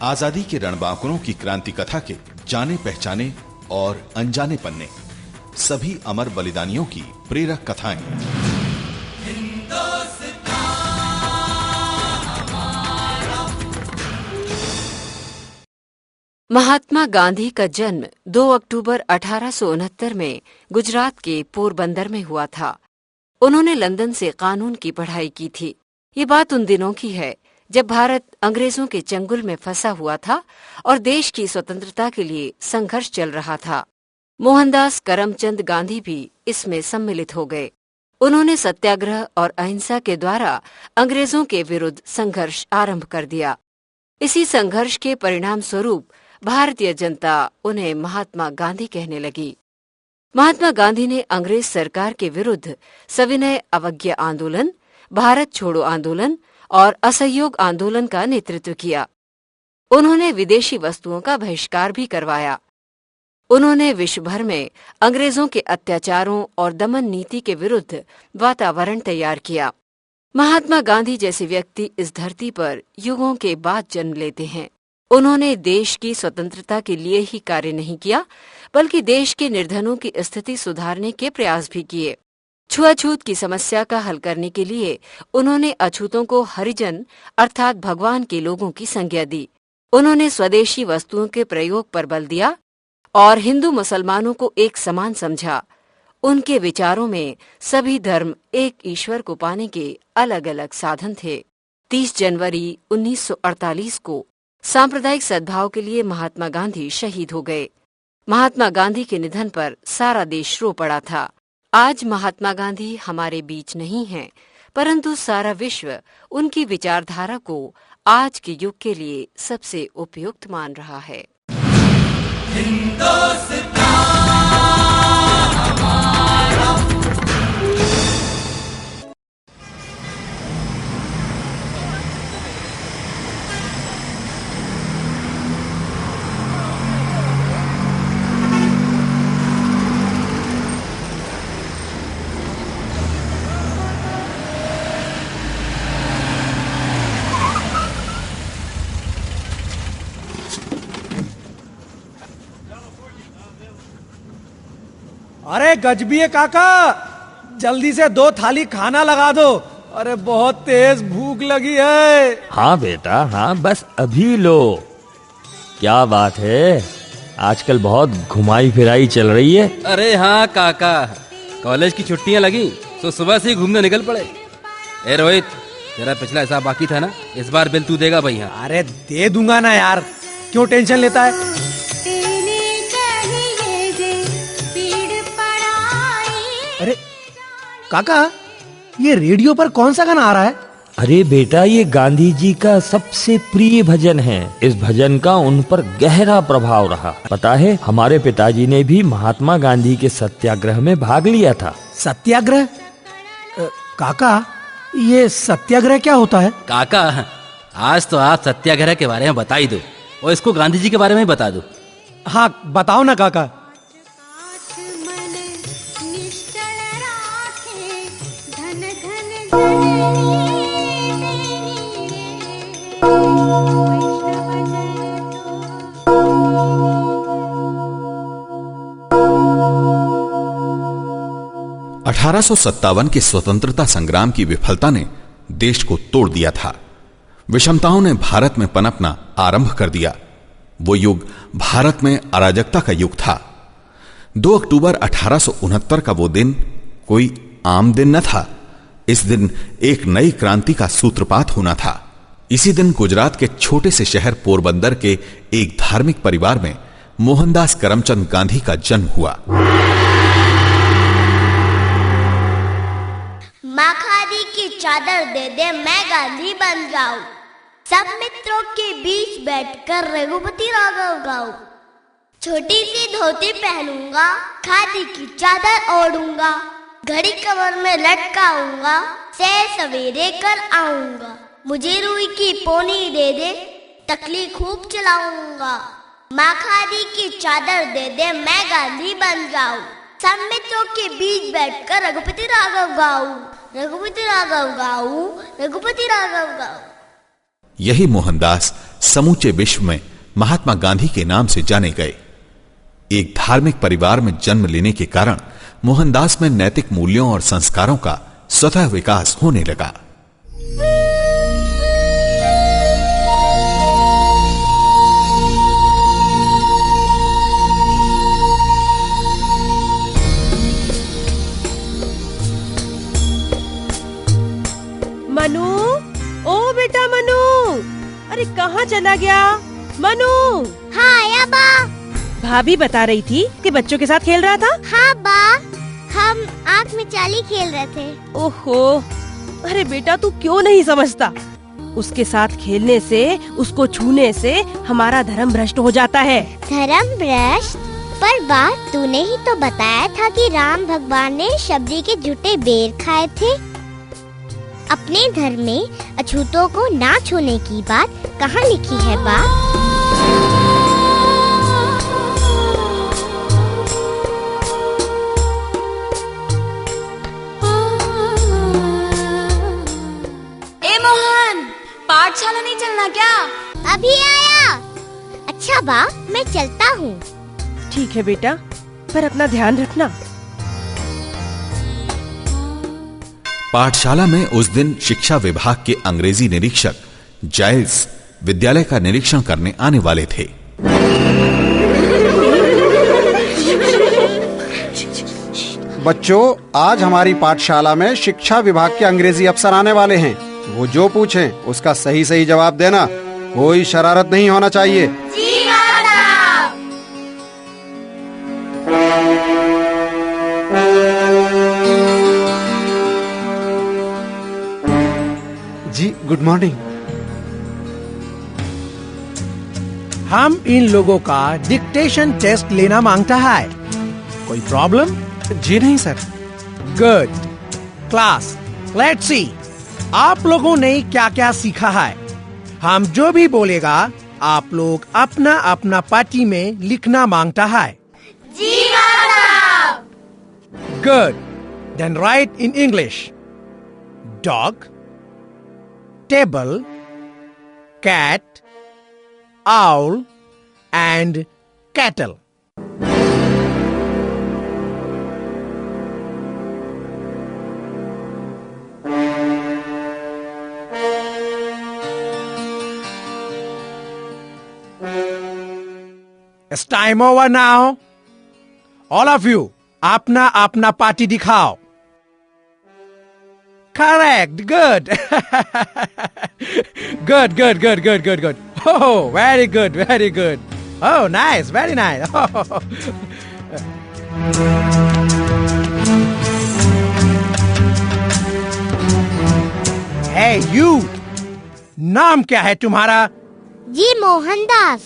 आजादी के रणबांकुरों की क्रांति कथा के जाने पहचाने और अनजाने पन्ने, सभी अमर बलिदानियों की प्रेरक कथाएं। महात्मा गांधी का जन्म 2 अक्टूबर 1869 में गुजरात के पोरबंदर में हुआ था। उन्होंने लंदन से कानून की पढ़ाई की थी। ये बात उन दिनों की है जब भारत अंग्रेजों के चंगुल में फंसा हुआ था और देश की स्वतंत्रता के लिए संघर्ष चल रहा था। मोहनदास करमचंद गांधी भी इसमें सम्मिलित हो गए। उन्होंने सत्याग्रह और अहिंसा के द्वारा अंग्रेजों के विरुद्ध संघर्ष आरंभ कर दिया। इसी संघर्ष के परिणाम स्वरूप भारतीय जनता उन्हें महात्मा गांधी कहने लगी। महात्मा गांधी ने अंग्रेज सरकार के विरुद्ध सविनय अवज्ञा आंदोलन, भारत छोड़ो आंदोलन और असहयोग आंदोलन का नेतृत्व किया। उन्होंने विदेशी वस्तुओं का बहिष्कार भी करवाया। उन्होंने विश्व भर में अंग्रेजों के अत्याचारों और दमन नीति के विरुद्ध वातावरण तैयार किया। महात्मा गांधी जैसे व्यक्ति इस धरती पर युगों के बाद जन्म लेते हैं। उन्होंने देश की स्वतंत्रता के लिए ही कार्य नहीं किया, बल्कि देश के निर्धनों की स्थिति सुधारने के प्रयास भी किए। छुआछूत की समस्या का हल करने के लिए उन्होंने अछूतों को हरिजन अर्थात भगवान के लोगों की संज्ञा दी। उन्होंने स्वदेशी वस्तुओं के प्रयोग पर बल दिया और हिंदू मुसलमानों को एक समान समझा। उनके विचारों में सभी धर्म एक ईश्वर को पाने के अलग अलग साधन थे। 30 जनवरी 1948 को सांप्रदायिक सद्भाव के लिए महात्मा गांधी शहीद हो गए। महात्मा गांधी के निधन पर सारा देश रो पड़ा था। आज महात्मा गांधी हमारे बीच नहीं हैं, परंतु सारा विश्व उनकी विचारधारा को आज के युग के लिए सबसे उपयुक्त मान रहा है। अरे गजबी काका, जल्दी से 2 थाली खाना लगा दो। अरे बहुत तेज भूख लगी है। हाँ बेटा, हाँ बस अभी लो। क्या बात है, आजकल बहुत घुमाई फिराई चल रही है। अरे हाँ काका, कॉलेज की छुट्टियां लगी तो सुबह से ही घूमने निकल पड़े। ए रोहित, तेरा पिछला हिसाब बाकी था ना, इस बार बिल तू देगा भैया। अरे दे दूंगा ना यार, क्यों टेंशन लेता है। अरे काका, ये रेडियो पर कौन सा गाना आ रहा है। अरे बेटा, ये गांधी जी का सबसे प्रिय भजन है। इस भजन का उन पर गहरा प्रभाव रहा। पता है, हमारे पिताजी ने भी महात्मा गांधी के सत्याग्रह में भाग लिया था। सत्याग्रह? काका, ये सत्याग्रह क्या होता है। काका, आज तो आप सत्याग्रह के बारे में बता ही दो और इसको गांधी जी के बारे में बता दो। हाँ बताओ ना काका। अठारह के स्वतंत्रता संग्राम की विफलता ने देश को तोड़ दिया था। विषमताओं ने भारत में पनपना आरंभ कर दिया। वो युग भारत में अराजकता का युग था। 2 अक्टूबर 1869 का वो दिन कोई आम दिन न था। इस दिन एक नई क्रांति का सूत्रपात होना था। इसी दिन गुजरात के छोटे से शहर पोरबंदर के एक धार्मिक परिवार में मोहनदास करमचंद गांधी का जन्म हुआ। माँ खादी की चादर दे दे, मैं गांधी बन जाऊं। सब मित्रों के बीच बैठकर रघुपति राघव गाऊं। छोटी सी धोती पहनूंगा, खादी की चादर ओढ़ूंगा। घड़ी कमर में लटकाऊंगा, सैर सवेरे कर आऊंगा। मुझे रुई की पोनी दे दे, तकली खूब चलाऊंगा। माँ खादी की चादर दे दे, मैं गांधी बन जाऊं। सब मित्रों के बीच बैठकर रघुपति राघव गाऊं, रघुपति राघव गाऊं, रघुपति राघव गाऊं। यही मोहनदास समूचे विश्व में महात्मा गांधी के नाम से जाने गए। एक धार्मिक परिवार में जन्म लेने के कारण मोहनदास में नैतिक मूल्यों और संस्कारों का स्वतः विकास होने लगा। मनु, ओ बेटा मनु, अरे कहाँ चला गया मनु? हाँ आया बा। भाभी बता रही थी कि बच्चों के साथ खेल रहा था। हाँ बा, हम आँख में चाली खेल रहे थे। ओहो, अरे बेटा तू क्यों नहीं समझता? उसके साथ खेलने से, उसको छूने से हमारा धर्म भ्रष्ट हो जाता है। धर्म भ्रष्ट? पर बात तूने ही तो बताया था कि राम भगवान ने शबरी के झूठे बेर खाए थे। अपने धर्म में अछूतों को ना छूने की बात कहाँ लिखी है बाप? ए मोहन, पाठशाला नहीं चलना क्या? अभी आया। अच्छा बा, मैं चलता हूँ। ठीक है बेटा, पर अपना ध्यान रखना। पाठशाला में उस दिन शिक्षा विभाग के अंग्रेजी निरीक्षक जाइल्स विद्यालय का निरीक्षण करने आने वाले थे। बच्चों, आज हमारी पाठशाला में शिक्षा विभाग के अंग्रेजी अफसर आने वाले हैं। वो जो पूछें उसका सही सही जवाब देना। कोई शरारत नहीं होना चाहिए। जी मैडम। जी गुड मॉर्निंग। हम इन लोगों का डिक्टेशन टेस्ट लेना मांगता है। कोई प्रॉब्लम? जी नहीं sir. Good. Class, let's see आप लोगों ने क्या क्या सीखा है। हम जो भी बोलेगा आप लोग अपना अपना पार्टी में लिखना मांगता है। जी madam. Good. Then write in English. Dog, table, cat, owl and cattle. It's time over now. All of you, अपना अपना पार्टी दिखाओ. Correct. Good. Good. Oh, very good. Oh, nice. Very nice. Hey, you. नाम क्या है तुम्हारा? जी मोहनदास।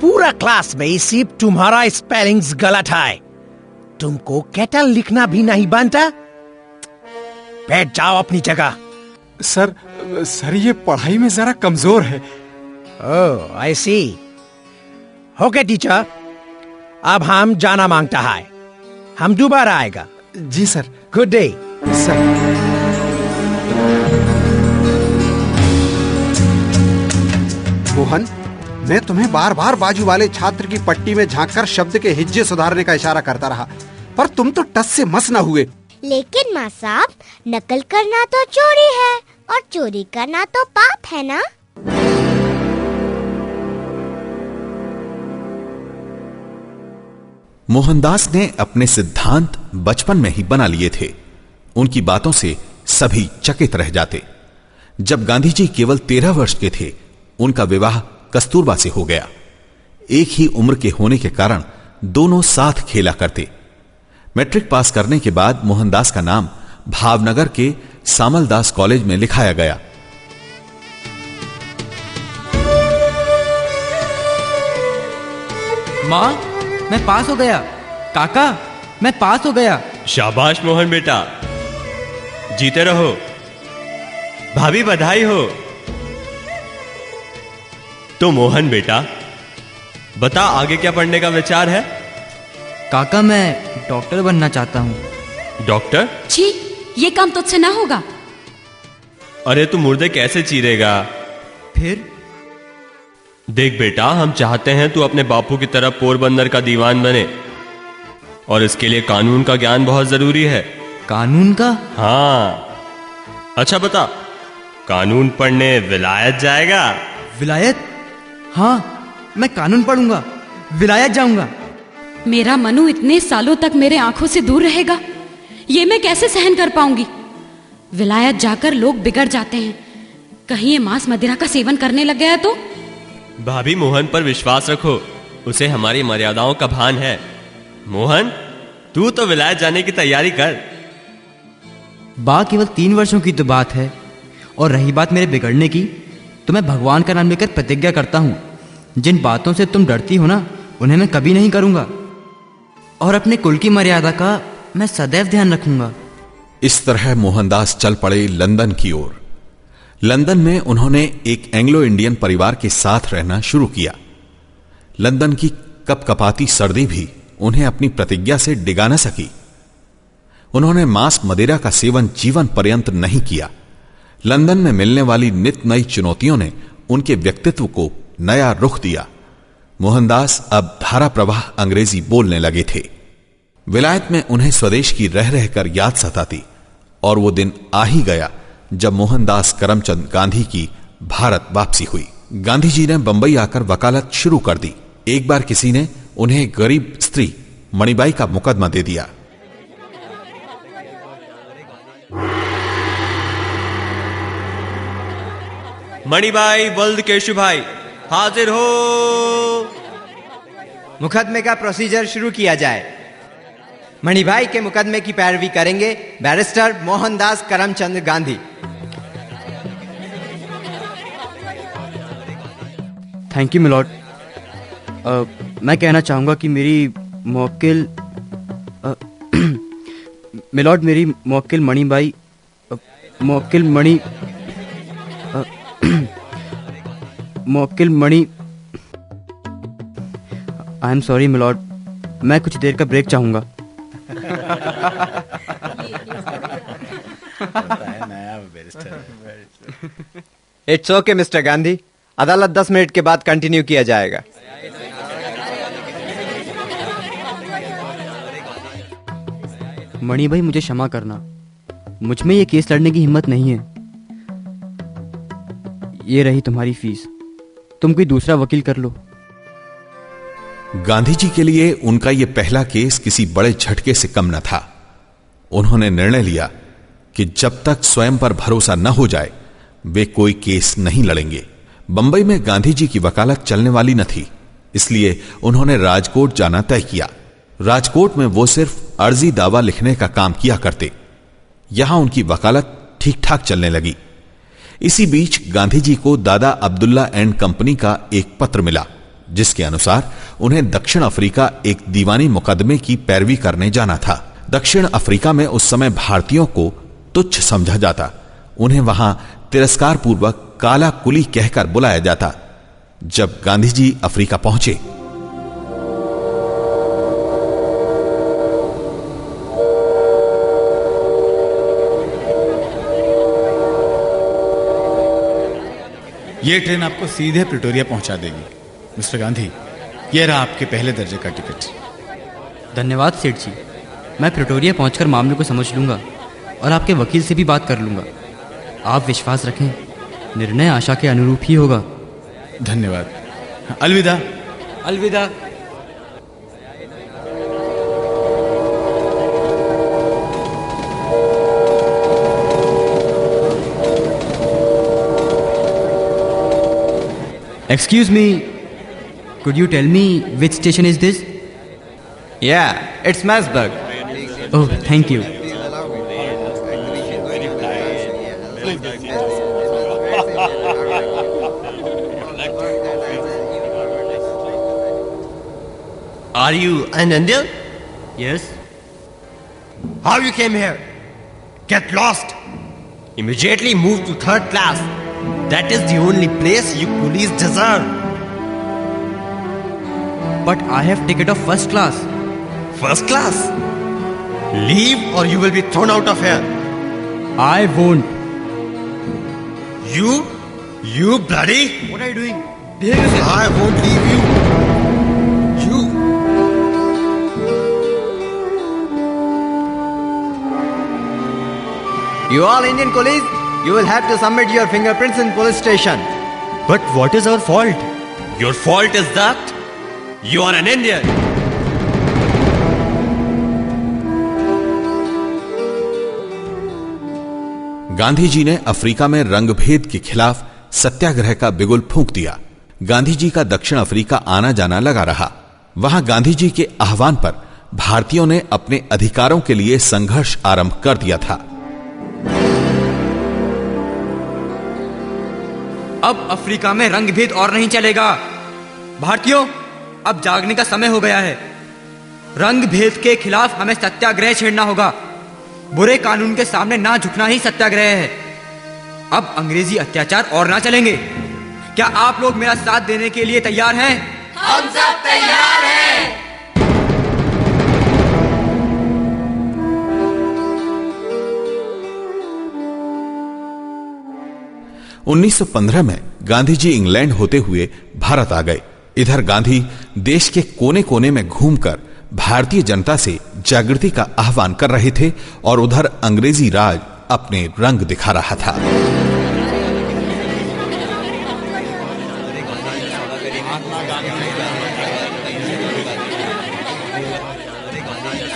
पूरा class में सिर्फ तुम्हारा स्पेलिंग्स गलत है। तुमको केटल लिखना भी नहीं बनता? बैठ जाओ अपनी जगह। सर ये पढ़ाई में जरा कमजोर है। ओह, आई सी। ओके टीचर, अब हम जाना मांगता है। हम दोबारा आएगा। जी sir. Good day. Sir. Mohan, मैं तुम्हें बार बार बाजू वाले छात्र की पट्टी में झांककर शब्द के हिज्जे सुधारने का इशारा करता रहा, पर तुम तो टस से मस न हुए। लेकिन माँ साहब, नकल करना तो चोरी है और चोरी करना तो पाप है ना? मोहनदास ने अपने सिद्धांत बचपन में ही बना लिए थे। उनकी बातों से सभी चकित रह जाते। जब गांधी जी केवल 13 वर्ष के थे, उनका विवाह कस्तूरबा से हो गया। एक ही उम्र के होने के कारण दोनों साथ खेला करते। मैट्रिक पास करने के बाद मोहनदास का नाम भावनगर के सामलदास कॉलेज में लिखाया गया। माँ, मैं पास हो गया। काका, मैं पास हो गया। शाबाश मोहन बेटा, जीते रहो। भाभी बधाई हो। तो मोहन बेटा, बता आगे क्या पढ़ने का विचार है? काका, मैं डॉक्टर बनना चाहता हूँ। डॉक्टर? छी, ये काम तुझसे ना होगा। अरे तू मुर्दे कैसे चीरेगा? फिर देख बेटा, हम चाहते हैं तू अपने बापू की तरह पोरबंदर का दीवान बने, और इसके लिए कानून का ज्ञान बहुत जरूरी है। कानून का? हाँ। अच्छा बता, कानून पढ़ने विलायत जाएगा? विलायत? हाँ, मैं कानून पढ़ूंगा, विलायत जाऊंगा। मेरा मनु इतने सालों तक मेरे आंखों से दूर रहेगा, ये मैं कैसे सहन कर पाऊंगी? विलायत जाकर लोग बिगड़ जाते हैं, कहीं ये मांस मदिरा का सेवन करने लग गया तो? भाभी, मोहन पर विश्वास रखो, उसे हमारी मर्यादाओं का भान है। मोहन, तू तो विलायत जाने की तैयारी कर। बा केवल 3 वर्षों की तो बात है, और रही बात मेरे बिगड़ने की, तो मैं भगवान का नाम लेकर प्रतिज्ञा करता हूं, जिन बातों से तुम डरती हो ना, उन्हें मैं कभी नहीं करूंगा, और अपने कुल की मर्यादा का मैं सदैव ध्यान रखूंगा। इस तरह मोहनदास चल पड़े लंदन की ओर। लंदन में उन्होंने एक एंग्लो इंडियन परिवार के साथ रहना शुरू किया। लंदन की कपकपाती सर्दी भी उन्हें अपनी प्रतिज्ञा से डिगा न सकी। उन्होंने मांस मदिरा का सेवन जीवन पर्यंत नहीं किया। लंदन में मिलने वाली नित नई चुनौतियों ने उनके व्यक्तित्व को नया रुख दिया। मोहनदास अब धारा प्रवाह अंग्रेजी बोलने लगे थे। विलायत में उन्हें स्वदेश की रह रहकर याद सताती, और वो दिन आ ही गया जब मोहनदास करमचंद गांधी की भारत वापसी हुई। गांधी जी ने बंबई आकर वकालत शुरू कर दी। एक बार किसी ने उन्हें गरीब स्त्री मणिबाई का मुकदमा दे दिया। मणिबाई, बल्द केशु भाई, हाजिर हो। मुकदमे का प्रोसीजर शुरू किया जाए। मणिभाई के मुकदमे की पैरवी करेंगे barrister Mohandas Karamchand Gandhi. Thank you milord. मैं कहना चाहूंगा कि मेरी मौक्किल मिलॉर्ड, मेरी मौक्किल मणिबाई, मौक्किल मणि मौक्किल Mani I am sorry milord, मैं कुछ देर का ब्रेक चाहूंगा। इट्स ओके मिस्टर गांधी, अदालत 10 मिनट के बाद कंटिन्यू किया जाएगा। मणि भाई, मुझे क्षमा करना, मुझ में ये केस लड़ने की हिम्मत नहीं है। ये रही तुम्हारी फीस, तुम कोई दूसरा वकील कर लो। गांधी जी के लिए उनका यह पहला केस किसी बड़े झटके से कम न था। उन्होंने निर्णय लिया कि जब तक स्वयं पर भरोसा न हो जाए वे कोई केस नहीं लड़ेंगे। बंबई में गांधी जी की वकालत चलने वाली न थी, इसलिए उन्होंने राजकोट जाना तय किया। राजकोट में वो सिर्फ अर्जी दावा लिखने का काम किया करते। यहां उनकी वकालत ठीक ठाक चलने लगी। इसी बीच गांधी जी को दादा अब्दुल्ला एंड कंपनी का एक पत्र मिला, जिसके अनुसार उन्हें दक्षिण अफ्रीका एक दीवानी मुकदमे की पैरवी करने जाना था। दक्षिण अफ्रीका में उस समय भारतीयों को तुच्छ समझा जाता। उन्हें वहां तिरस्कार पूर्वक काला कुली कहकर बुलाया जाता। जब गांधी जी अफ्रीका पहुंचे ये ट्रेन आपको सीधे प्रिटोरिया पहुंचा देगी। मिस्टर गांधी, यह रहा आपके पहले दर्जे का टिकट। धन्यवाद सेठ जी, मैं प्रिटोरिया पहुंचकर मामले को समझ लूंगा और आपके वकील से भी बात कर लूंगा। आप विश्वास रखें, निर्णय आशा के अनुरूप ही होगा। धन्यवाद। अलविदा। अलविदा। Excuse me, could you tell me which station is this? Yeah, it's Masburg. Oh, thank you. Are you an Indian? Yes. How you came here? Get lost. Immediately move to 3rd class. That is the only place you police deserve. But I have ticket of 1st class. 1st class? Leave or you will be thrown out of here. I won't. You bloody? What are you doing? I won't leave you. You. You all Indian coolies, you will have to submit your fingerprints in police station. But what is our fault? Your fault is that you are an Indian. Gandhi ji ने Africa में रंगभेद के खिलाफ सत्याग्रह का बिगुल फूंक दिया। गांधी जी का दक्षिण अफ्रीका आना जाना लगा रहा। वहां गांधी जी के आह्वान पर भारतीयों ने अपने अधिकारों के लिए संघर्ष आरंभ कर दिया था। अब अफ्रीका में रंगभेद और नहीं चलेगा। भारतीयों, अब जागने का समय हो गया है। रंगभेद के खिलाफ हमें सत्याग्रह छेड़ना होगा। बुरे कानून के सामने ना झुकना ही सत्याग्रह है। अब अंग्रेजी अत्याचार और ना चलेंगे। क्या आप लोग मेरा साथ देने के लिए तैयार हैं? हम सब तैयार हैं। 1915 में गांधी जी इंग्लैंड होते हुए भारत आ गए। इधर गांधी देश के कोने कोने में घूमकर भारतीय जनता से जागृति का आह्वान कर रहे थे और उधर अंग्रेजी राज अपने रंग दिखा रहा था।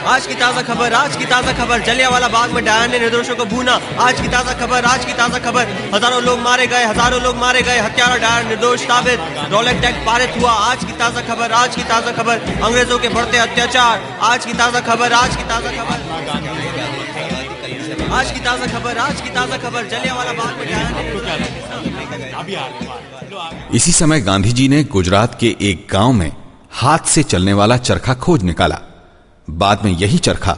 आज की ताजा खबर, जलियांवाला बाग में डायन ने निर्दोषों को भूना। आज की ताजा खबर, हजारों लोग मारे गए, हत्यारा डायन निर्दोष साबित, रॉलेट एक्ट पारित हुआ। आज की ताजा खबर, अंग्रेजों के बढ़ते अत्याचार। आज की ताजा खबर, जलियांवाला बाग में डायन ने। इसी समय गांधी जी ने गुजरात के एक गांव में हाथ से चलने वाला चरखा खोज निकाला। बाद में यही चरखा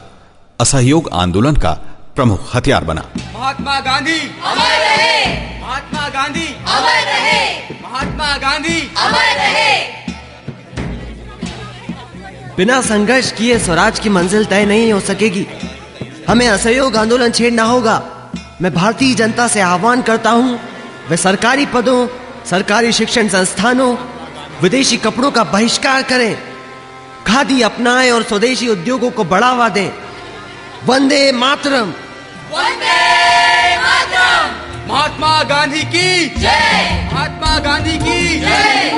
असहयोग आंदोलन का प्रमुख हथियार बना। महात्मा गांधी अमर रहे, महात्मा गांधी अमर रहे, महात्मा गांधी अमर रहे। बिना संघर्ष किए स्वराज की मंजिल तय नहीं हो सकेगी। हमें असहयोग आंदोलन छेड़ना होगा। मैं भारतीय जनता से आह्वान करता हूं, वे सरकारी पदों, सरकारी शिक्षण संस्थानों, विदेशी कपड़ों का बहिष्कार करें, खादी अपनाएं और स्वदेशी उद्योगों को बढ़ावा दें। वंदे मातरम। महात्मा गांधी की जय, महात्मा गांधी की जय,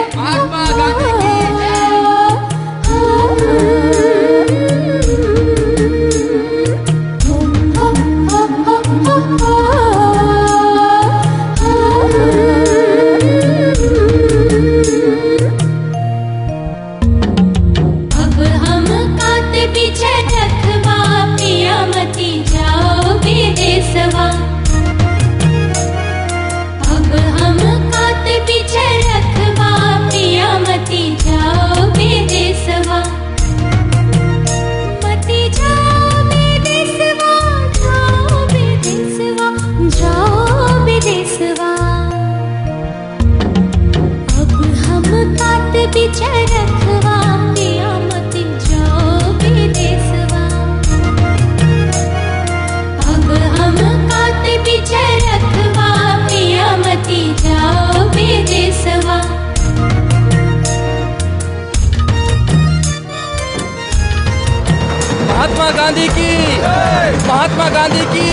महात्मा गांधी की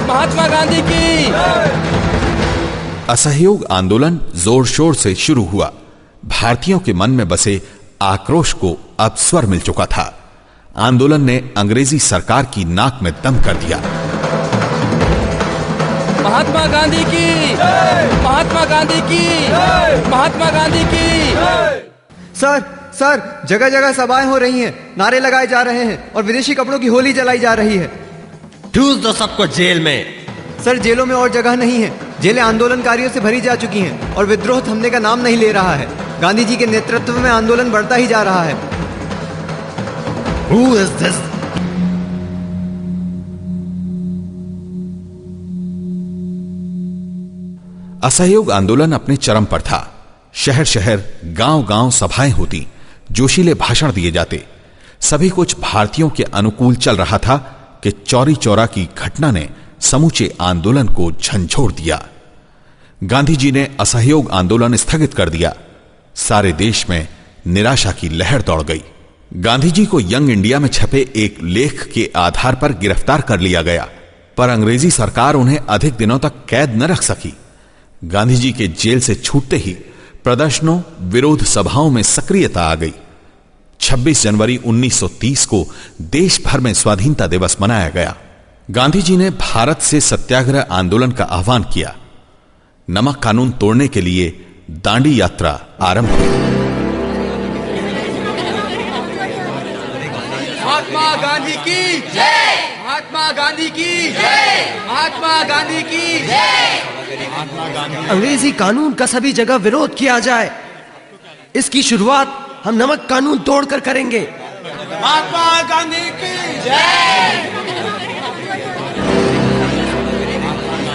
महात्मा गांधी की असहयोग आंदोलन जोर शोर से शुरू हुआ। भारतीयों के मन में बसे आक्रोश को अब स्वर मिल चुका था। आंदोलन ने अंग्रेजी सरकार की नाक में दम कर दिया। महात्मा गांधी की, महात्मा गांधी की, महात्मा गांधी की। सर, जगह जगह सभाएं हो रही हैं, नारे लगाए जा रहे हैं और विदेशी कपड़ों की होली जलाई जा रही है। ठूस दो सबको जेल में। सर, जेलों में और जगह नहीं है। जेलें आंदोलनकारियों से भरी जा चुकी हैं और विद्रोह थमने का नाम नहीं ले रहा है। गांधी जी के नेतृत्व में आंदोलन बढ़ता ही जा रहा है। Who is this? असहयोग आंदोलन अपने चरम पर था। शहर शहर, गांव गांव सभाएं होती, जोशीले भाषण दिए जाते। सभी कुछ भारतीयों के अनुकूल चल रहा था कि चौरी चौरा की घटना ने समूचे आंदोलन को झंझोड़ दिया। गांधी जी ने असहयोग आंदोलन स्थगित कर दिया सारे देश में निराशा की लहर दौड़ गई। गांधी जी को यंग इंडिया में छपे एक लेख के आधार पर गिरफ्तार कर लिया गया, पर अंग्रेजी सरकार उन्हें अधिक दिनों तक कैद न रख सकी। गांधी जी के जेल से छूटते ही प्रदर्शनों, विरोध सभाओं में सक्रियता आ गई। 26 जनवरी 1930 को देश भर में स्वाधीनता दिवस मनाया गया। गांधी जी ने भारत से सत्याग्रह आंदोलन का आह्वान किया। नमक कानून तोड़ने के लिए दांडी यात्रा आरंभ हुई। महात्मा गांधी की जय, महात्मा गांधी की जय, महात्मा गांधी की जय। अंग्रेजी कानून का सभी जगह विरोध किया जाए। इसकी शुरुआत हम नमक कानून तोड़कर करेंगे। महात्मा गांधी की जय,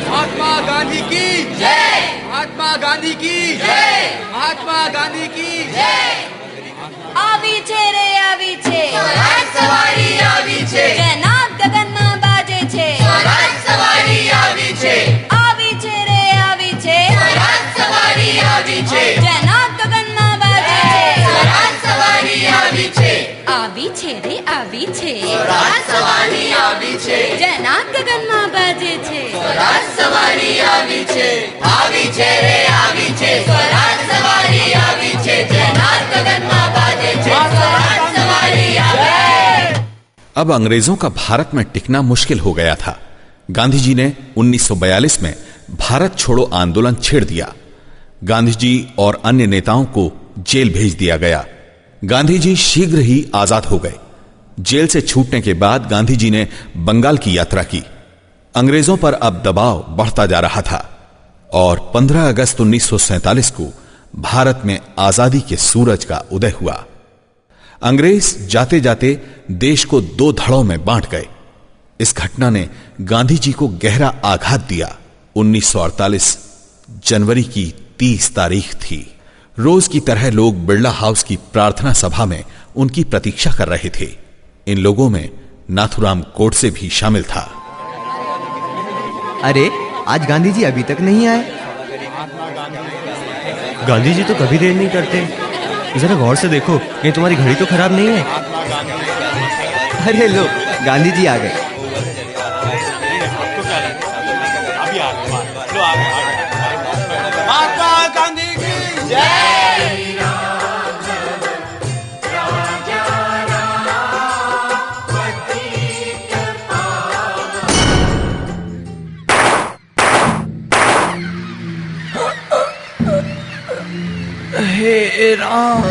महात्मा गांधी की जय, महात्मा गांधी की जय, महात्मा गांधी की जय। આવી છે રે આવી છે સ્વરાજ સવારી આવી છે, જયનાથ ગગનમાં બાજે છે સ્વરાજ સવારી આવી છે, આવી છે રે આવી છે સ્વરાજ સવારી આવી છે, જયનાથ ગગનમાં બાજે છે સ્વરાજ સવારી આવી છે, આવી છે રે આવી છે સ્વરાજ સવારી આવી છે, જયનાથ ગગનમાં બાજે છે સ્વરાજ સવારી આવી છે રે આવી છે, સ્વરાજ સવારી આવી છે, જયનાથ ગગનમાં બાજે છે, સ્વરાજ સવારી આવી છે। अब अंग्रेजों का भारत में टिकना मुश्किल हो गया था। गांधी जी ने 1942 में भारत छोड़ो आंदोलन छेड़ दिया। गांधी जी और अन्य नेताओं को जेल भेज दिया गया। गांधी जी शीघ्र ही आजाद हो गए। जेल से छूटने के बाद गांधी जी ने बंगाल की यात्रा की। अंग्रेजों पर अब दबाव बढ़ता जा रहा था और 15 अगस्त 1947 को भारत में आजादी के सूरज का उदय हुआ। अंग्रेज जाते जाते देश को दो धड़ों में बांट गए। इस घटना ने गांधी जी को गहरा आघात दिया। 1948 जनवरी की 30 तारीख थी। रोज की तरह लोग बिरला हाउस की प्रार्थना सभा में उनकी प्रतीक्षा कर रहे थे। इन लोगों में नाथुराम गोडसे भी शामिल था। अरे आज गांधी जी अभी तक नहीं आए। गांधी जी तो कभी देर नहीं करते। जरा गौर से देखो, कहीं तुम्हारी घड़ी तो खराब नहीं है। अरे लो, गांधी जी आ गए। महात्मा गांधी की जय। हे राम,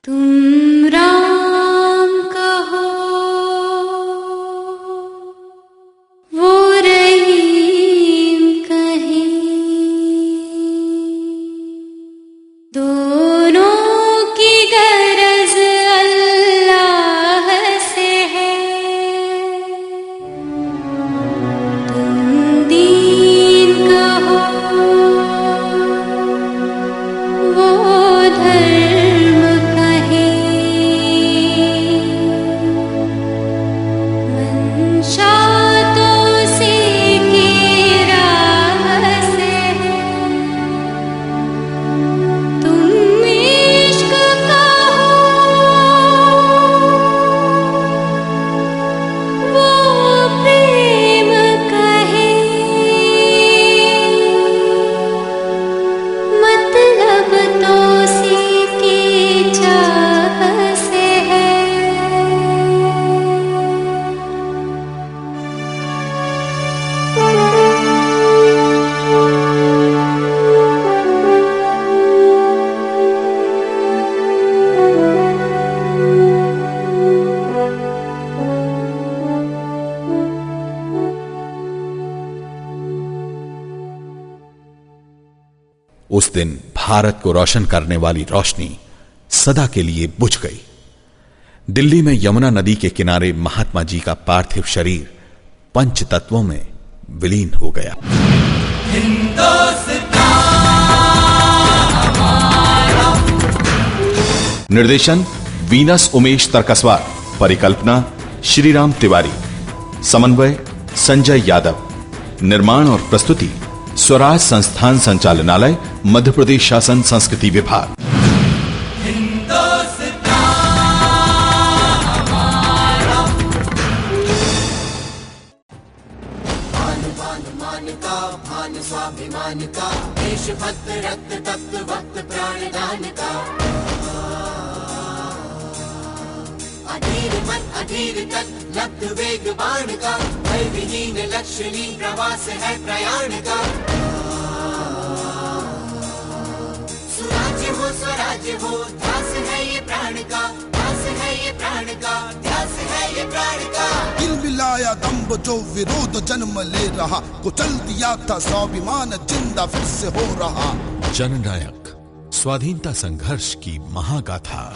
तुम राम कहो वो रहीम कहे, दोनों की गरज अल्लाह से है। तुम दीन कहो वो धर्म कहे, मंशा तो उसी की राह से है। तुम इश्क कहो वो प्रेम कहे, मतलब तो उसी की चाह से है। उस दिन भारत को रोशन करने वाली रोशनी सदा के लिए बुझ गई। दिल्ली में यमुना नदी के किनारे महात्मा जी का पार्थिव शरीर पंच तत्वों में विलीन हो गया। निर्देशन वीनस उमेश तरकसवार, परिकल्पना श्रीराम तिवारी, समन्वय संजय यादव, निर्माण और प्रस्तुति स्वराज संस्थान संचालनालय, मध्य प्रदेश शासन संस्कृति विभाग। स्वाभिमान का, देशभक्त रक्त तत्व भक्त प्राणदान का, अधीर मन अधीर तक लब्ध वेग बाण का, भय विहीन लक्ष्यहीन प्रवास है प्रयाण का। स्वराज्य हो ध्यास है ये प्राण का, ध्यास है ये प्राण का, ध्यास है ये प्राण का। दिल मिलाया दम्भ जो विरोध जन्म ले रहा, कुचल दिया था स्वाभिमान जिंदा फिर से हो रहा। जननायक स्वाधीनता संघर्ष की महागाथा।